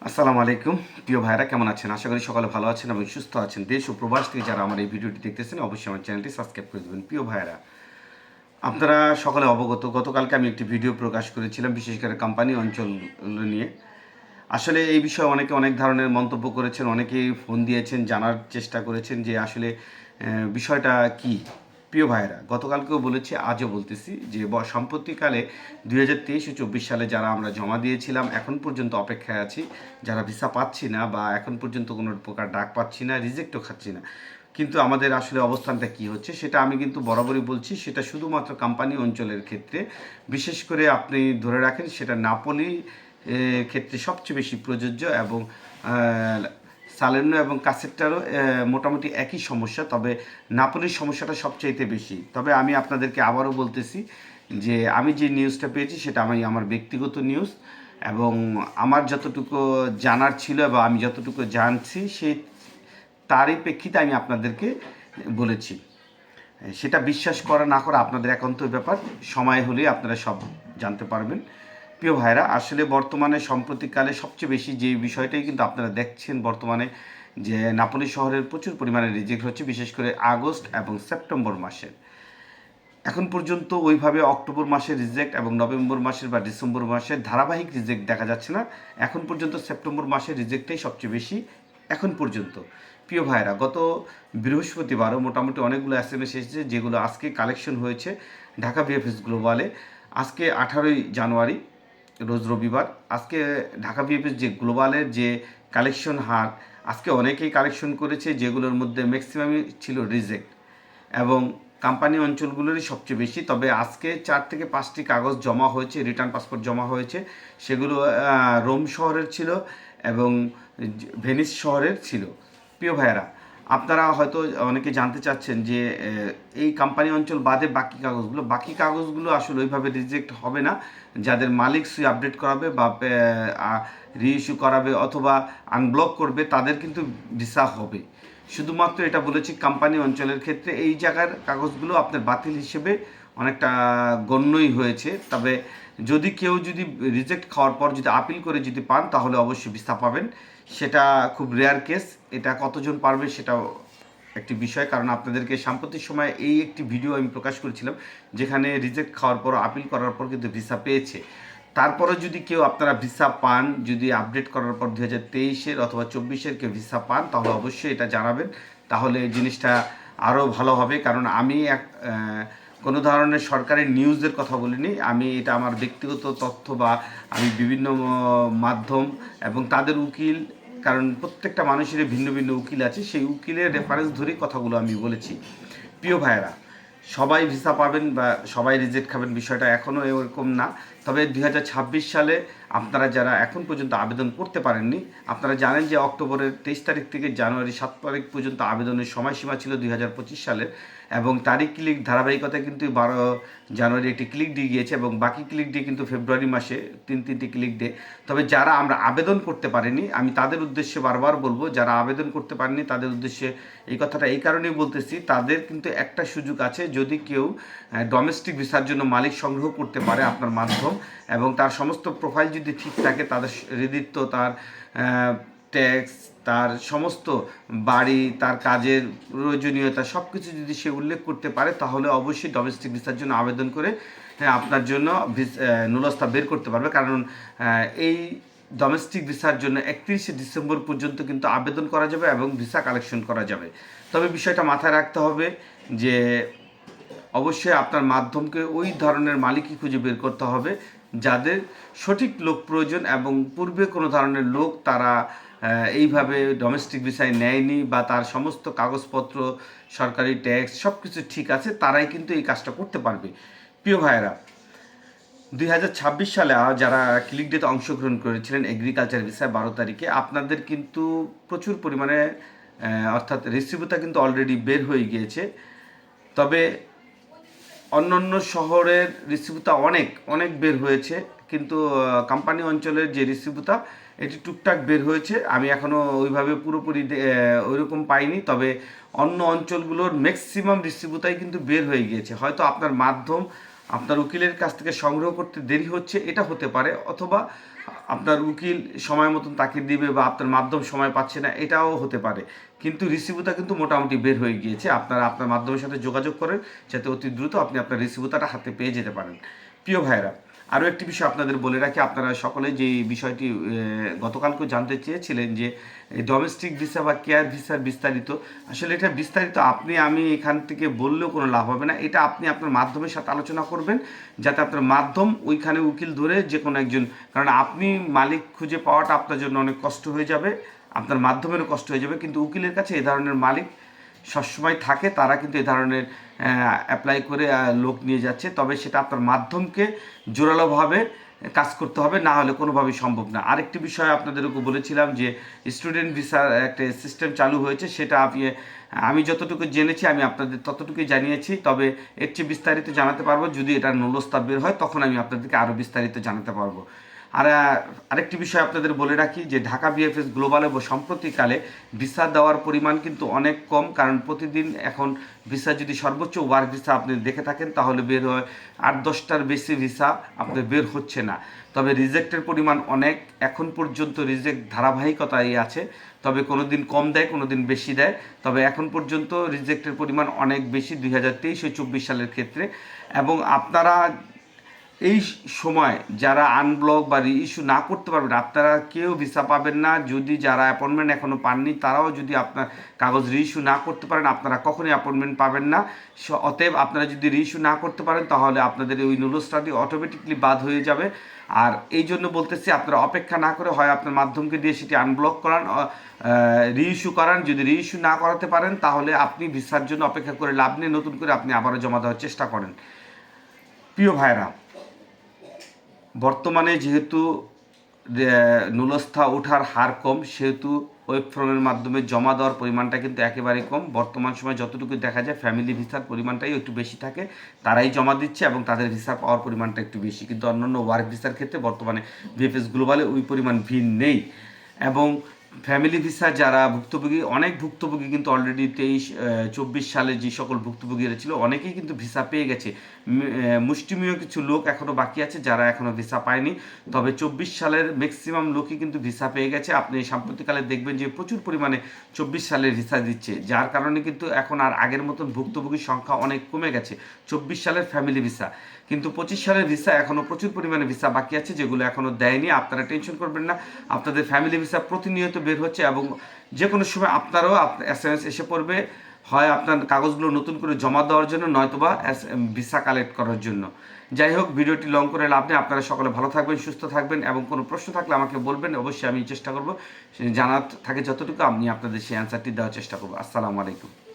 আসসালামু আলাইকুম প্রিয় ভাইরা, কেমন আছেন? আশা করি সকালে ভালো আছেন এবং সুস্থ আছেন। দেশ ও প্রবাস থেকে যারা আমার এই ভিডিওটি দেখতেছেন অবশ্যই আমার চ্যানেলটি সাবস্ক্রাইব করে দেবেন। প্রিয় ভাইরা, আপনারা সকালে অবগত, গতকালকে আমি একটি ভিডিও প্রকাশ করেছিলাম বিশেষ করে কোম্পানি অঞ্চল নিয়ে। আসলে এই বিষয়ে অনেকে অনেক ধরনের মন্তব্য করেছেন, অনেকেই ফোন দিয়েছেন, জানার চেষ্টা করেছেন যে আসলে বিষয়টা কি। প্রিয় ভাইয়েরা, গতকালকেও বলেছি, আজও বলতেছি যে সাম্প্রতিককালে 2023 ও 24 সালে যারা আমরা জমা দিয়েছিলাম এখন পর্যন্ত অপেক্ষায় আছি, যারা ভিসা পাচ্ছি না বা এখন পর্যন্ত কোনো প্রকার ডাক পাচ্ছি না, রিজেক্টও খাচ্ছি না। কিন্তু আমাদের আসলে অবস্থানটা কি হচ্ছে সেটা আমি কিন্তু বরাবরই বলছি, সেটা শুধুমাত্র কোম্পানি অঞ্চলের ক্ষেত্রে। বিশেষ করে আপনি ধরে রাখেন সেটা নাপোলি ক্ষেত্রে সবচেয়ে বেশি প্রযোজ্য এবং সালের্নো এবং কাসেটটারও মোটামুটি একই সমস্যা, তবে নাপোলির সমস্যাটা সবচাইতে বেশি। তবে আমি আপনাদেরকে আবারও বলতেছি যে আমি যে নিউজটা পেয়েছি সেটা আমার ব্যক্তিগত নিউজ এবং আমার যতটুকু জানার ছিল বা আমি যতটুকু জানছি সেই তারই প্রেক্ষিতে আমি আপনাদেরকে বলেছি। সেটা বিশ্বাস করা না করা আপনাদের একান্ত ব্যাপার, সময় হলেই আপনারা সব জানতে পারবেন। প্রিয় ভাইরা, আসলে বর্তমানে সাম্প্রতিককালে সবচেয়ে বেশি যে বিষয়টাই কিন্তু আপনারা দেখছেন বর্তমানে, যে নাপোলি শহরের প্রচুর পরিমাণে রিজেক্ট হচ্ছে, বিশেষ করে আগস্ট এবং সেপ্টেম্বর মাসের। এখন পর্যন্ত ওইভাবে অক্টোবর মাসের রিজেক্ট এবং নভেম্বর মাসের বা ডিসেম্বর মাসের ধারাবাহিক রিজেক্ট দেখা যাচ্ছে না। এখন পর্যন্ত সেপ্টেম্বর মাসের রিজেক্টটাই সবচেয়ে বেশি এখন পর্যন্ত। প্রিয় ভাইরা, গত বৃহস্পতিবারও মোটামুটি অনেকগুলো SMS এসেছে, যেগুলো আজকে কালেকশন হয়েছে ঢাকা বিএফএস গ্লোবালে। আজকে 18ই জানুয়ারি, রোজ রবিবার। আজকে ঢাকা বিএফএস যে গ্লোবালের যে কালেকশন হার, আজকে অনেকেই কালেকশন করেছে, যেগুলোর মধ্যে ম্যাক্সিমামই ছিল রিজেক্ট এবং কোম্পানি অঞ্চলগুলোরই সবচেয়ে বেশি। তবে আজকে 4 থেকে 5টি কাগজ জমা হয়েছে, রিটার্ন পাসপোর্ট জমা হয়েছে। সেগুলো রোম শহরের ছিল এবং ভেনিস শহরের ছিল। প্রিয় ভাইয়েরা, আপনারা হয়তো অনেকে জানতে চাচ্ছেন যে এই কোম্পানি অঞ্চল বাদে বাকি কাগজগুলো আসলে ওইভাবে রিজেক্ট হবে না। যাদের মালিক সুই আপডেট করাবে বা রিইস্যু করাবে অথবা আনব্লক করবে তাদের কিন্তু ভিসা হবে। শুধুমাত্র এটা বলেছি কোম্পানি অঞ্চলের ক্ষেত্রে এই জায়গার কাগজগুলো আপনার বাতিল হিসেবে অনেকটা গণ্যই হয়েছে। তবে কেউ যদি রিজেক্ট খাওয়ার পর যদি আপিল করে যদি পান তাহলে অবশ্যই ভিসা পাবেন। সেটা খুব রেয়ার কেস। এটা কতজন পারবে সেটাও একটি বিষয়, কারণ আপনাদেরকে সাম্প্রতিক সময়ে এই একটি ভিডিও আমি প্রকাশ করেছিলাম যেখানে রিজেক্ট খাওয়ার পর আপিল করার পর কিন্তু ভিসা পেয়েছে। তারপরে যদি কেউ আপনারা ভিসা পান, যদি আপডেট করার পর 2023-এর অথবা 24-এর কেউ ভিসা পান তাহলে অবশ্যই এটা জানাবেন। তাহলে এই জিনিসটা আরও ভালো হবে, কারণ আমি কোনো ধরনের সরকারি নিউজের কথা বলিনি। আমি এটা আমার ব্যক্তিগত তথ্য বা আমি বিভিন্ন মাধ্যম এবং তাদের উকিল, কারণ প্রত্যেকটা মানুষের ভিন্ন ভিন্ন উকিল আছে, সেই উকিলের রেফারেন্স ধরেই কথাগুলো আমি বলেছি। প্রিয় ভাইয়েরা, সবাই ভিসা পাবেন বা সবাই রিজেক্ট খাবেন বিষয়টা এখনও এরকম না। তবে 2026 সালে আপনারা যারা এখন পর্যন্ত আবেদন করতে পারেননি, আপনারা জানেন যে অক্টোবরের 23 তারিখ থেকে জানুয়ারি 7 তারিখ পর্যন্ত আবেদনের সময়সীমা ছিল 2025 সালের, এবং তারই ক্লিক ধারাবাহিকতা কিন্তু 12 জানুয়ারি একটি ক্লিক দিয়ে গিয়েছে এবং বাকি ক্লিক দিয়ে কিন্তু ফেব্রুয়ারি মাসে তিনটি ক্লিক দিয়ে। তবে যারা আমরা আবেদন করতে পারিনি, আমি তাদের উদ্দেশ্যে বারবার বলবো, যারা আবেদন করতে পারেনি তাদের উদ্দেশ্যে এই কথাটা এই কারণেই বলতেছি, তাদের কিন্তু একটা সুযোগ আছে। যদি কেউ ডোমেস্টিক ভিসার জন্য মালিক সংগ্রহ করতে পারে আপনার মাধ্যম এবং তার সমস্ত প্রোফাইল যদি ঠিক থাকে, তাদের হৃদিত্ব, তার ট্যাক্স, তার সমস্ত বাড়ি, তার কাজের প্রয়োজনীয়তা সব কিছু যদি সে উল্লেখ করতে পারে তাহলে অবশ্যই ডোমেস্টিক ভিসার জন্য আবেদন করে আপনার জন্য নুলস্থা বের করতে পারবে। কারণ এই ডোমেস্টিক ভিসার জন্য 31শে ডিসেম্বর পর্যন্ত কিন্তু আবেদন করা যাবে এবং ভিসা কালেকশন করা যাবে। তবে বিষয়টা মাথায় রাখতে হবে যে অবশ্যই আপনার মাধ্যমকে ওই ধরনের মালিকই খুঁজে বের করতে হবে যাদের সঠিক লোক প্রয়োজন এবং পূর্বে কোনো ধরনের লোক তারা এইভাবে ডোমেস্টিক ভিসায় নেয়নি বা তার সমস্ত কাগজপত্র, সরকারি ট্যাক্স সব কিছু ঠিক আছে, তারাই কিন্তু এই কাজটা করতে পারবে। প্রিয় ভাইয়েরা, 2026 সালে যারা ক্লিক ডেতে অংশগ্রহণ করেছিলেন এগ্রিকালচার ভিসায় 12 তারিখে, আপনাদের কিন্তু প্রচুর পরিমাণে অর্থাৎ রিসিভটা কিন্তু অলরেডি বের হয়ে গিয়েছে। তবে অন্যান্য শহরের রিসিভটা অনেক অনেক বের হয়েছে, কিন্তু কোম্পানি অঞ্চলের যে রিসিভটা এটি টুকটাক বের হয়েছে। আমি এখনও ওইভাবে পুরোপুরি ওইরকম পাইনি। তবে অন্য অঞ্চলগুলোর ম্যাক্সিমাম রিসিভটাই কিন্তু বের হয়ে গিয়েছে। হয়তো আপনার মাধ্যম আপনার উকিলের কাছ থেকে সংগ্রহ করতে দেরি হচ্ছে, এটা হতে পারে, অথবা আপনার উকিল সময় মতন তাকে দিবে বা আপনার মাধ্যম সময় পাচ্ছে না, এটাও হতে পারে। কিন্তু রিসিভুতা কিন্তু মোটামুটি বের হয়ে গিয়েছে। আপনারা আপনার মাধ্যমের সাথে যোগাযোগ করেন যাতে অতি দ্রুত আপনি আপনার রিসিভুতাটা হাতে পেয়ে যেতে পারেন। প্রিয় ভাইয়েরা, আরও একটি বিষয় আপনাদের বলে রাখি, আপনারা সকলে যে বিষয়টি গতকালকেও জানতে চেয়েছিলেন যে ডোমেস্টিক ভিসা বা কেয়ার ভিসার বিস্তারিত, আসলে এটা বিস্তারিত আমি এখান থেকে বললেও কোনো লাভ হবে না। এটা আপনি আপনার মাধ্যমের সাথে আলোচনা করবেন, যাতে আপনার মাধ্যম ওইখানে উকিল ধরে যে কোনো একজন, কারণ আপনি মালিক খুঁজে পাওয়াটা আপনার জন্য অনেক কষ্ট হয়ে যাবে, আপনার মাধ্যমেরও কষ্ট হয়ে যাবে। কিন্তু উকিলের কাছে এই ধরনের মালিক সবসময় থাকে, তারা কিন্তু এই ধরনের অ্যাপ্লাই করে লোক নিয়ে যাচ্ছে। তবে সেটা আপনার মাধ্যমকে জোরালোভাবে কাজ করতে হবে, না হলে কোনোভাবেই সম্ভব না। আরেকটি বিষয় আপনাদেরকে বলেছিলাম যে স্টুডেন্ট ভিসার একটা সিস্টেম চালু হয়েছে, সেটা আমি যতটুকু জেনেছি আমি আপনাদের ততটুকুই জানিয়েছি। তবে এর চেয়ে বিস্তারিত জানাতে পারবো যদি এটার নুলস্তা বের হয়, তখন আমি আপনাদেরকে আরও বিস্তারিত জানাতে পারবো। আর আরেকটি বিষয় আপনাদের বলে রাখি যে ঢাকা বিএফএস গ্লোবালে সম্প্রতিকালে ভিসা দেওয়ার পরিমাণ কিন্তু অনেক কম, কারণ প্রতিদিন এখন ভিসা যদি সর্বোচ্চ ওয়ার্ক ভিসা আপনি দেখে থাকেন তাহলে বের হয় 8-10টার বেশি ভিসা আপনার বের হচ্ছে না। তবে রিজেক্টের পরিমাণ অনেক, এখন পর্যন্ত রিজেক্ট ধারাবাহিকতাই আছে, তবে কোনো দিন কম দেয় কোনো দিন বেশি দেয়। তবে এখন পর্যন্ত রিজেক্টের পরিমাণ অনেক বেশি 2023-24 সালের ক্ষেত্রে। এবং আপনারা এই সময় যারা আনব্লক বা রিইস্যু না করতে পারবেন, আপনারা কেউ ভিসা পাবেন না। যদি যারা অ্যাপয়েন্টমেন্ট এখনও পাননি তারাও যদি আপনার কাগজ রিইস্যু না করতে পারেন, আপনারা কখনোই অ্যাপয়েন্টমেন্ট পাবেন না। অতএব আপনারা যদি রিইস্যু না করতে পারেন তাহলে আপনাদের ওই নুলস্টাটি অটোমেটিকলি বাদ হয়ে যাবে। আর এই জন্য বলতেছি, আপনারা অপেক্ষা না করে হয় আপনার মাধ্যমকে দিয়ে সেটি আনব্লক করান, রিইস্যু করান। যদি রিইস্যু না করাতে পারেন তাহলে আপনি ভিসার জন্য অপেক্ষা করে লাভ নেই, নতুন করে আপনি আবারও জমা দেওয়ার চেষ্টা করেন। প্রিয় ভাইরা, বর্তমানে যেহেতু নুলস্থা ওঠার হার কম, সেহেতু ওয়েব ফর্মের মাধ্যমে জমা দেওয়ার পরিমাণটা কিন্তু একেবারে কম। বর্তমান সময় যতটুকু দেখা যায় ফ্যামিলি ভিসার পরিমাণটাই একটু বেশি থাকে, তারাই জমা দিচ্ছে এবং তাদের ভিসা পাওয়ার পরিমাণটা একটু বেশি। কিন্তু অন্যান্য ওয়ার্ক ভিসার ক্ষেত্রে বর্তমানে বিএফএস গ্লোবালে ওই পরিমাণ ভিড় নেই। এবং ফ্যামিলি ভিসা যারা ভুক্তভোগী, অনেক ভুক্তভোগী কিন্তু অলরেডি 23-24 সালে যে সকল ভুক্তভোগীরা ছিল অনেকেই কিন্তু ভিসা পেয়ে গেছে। মুষ্টিমেয় কিছু লোক এখনও বাকি আছে যারা এখনও ভিসা পায়নি। তবে 24 সালের ম্যাক্সিমাম লোকই কিন্তু ভিসা পেয়ে গেছে। আপনি সাম্প্রতিককালে দেখবেন যে প্রচুর পরিমাণে 24 সালের ভিসা দিচ্ছে, যার কারণে কিন্তু এখন আর আগের মতন ভুক্তভোগীর সংখ্যা অনেক কমে গেছে 24 সালের ফ্যামিলি ভিসা। কিন্তু 25 সালের ভিসা এখনও প্রচুর পরিমাণে ভিসা বাকি আছে, যেগুলো এখনও দেয়নি। আপনারা টেনশন করবেন না, আপনাদের ফ্যামিলি ভিসা প্রতিনিয়ত বের হচ্ছে এবং যে কোনো সময় আপনারও SMS এসে পড়বে, হয় আপনার কাগজগুলো নতুন করে জমা দেওয়ার জন্য, নয়তোবা ভিসা কালেক্ট করার জন্য। যাই হোক, ভিডিওটি লং করে লাভ নেই। আপনারা সকলে ভালো থাকবেন, সুস্থ থাকবেন এবং কোনো প্রশ্ন থাকলে আমাকে বলবেন, অবশ্যই আমি চেষ্টা করবো জানার থাকে যতটুকু আমি আপনাদের সেই অ্যান্সারটি দেওয়ার চেষ্টা করবো। আসসালামু আলাইকুম।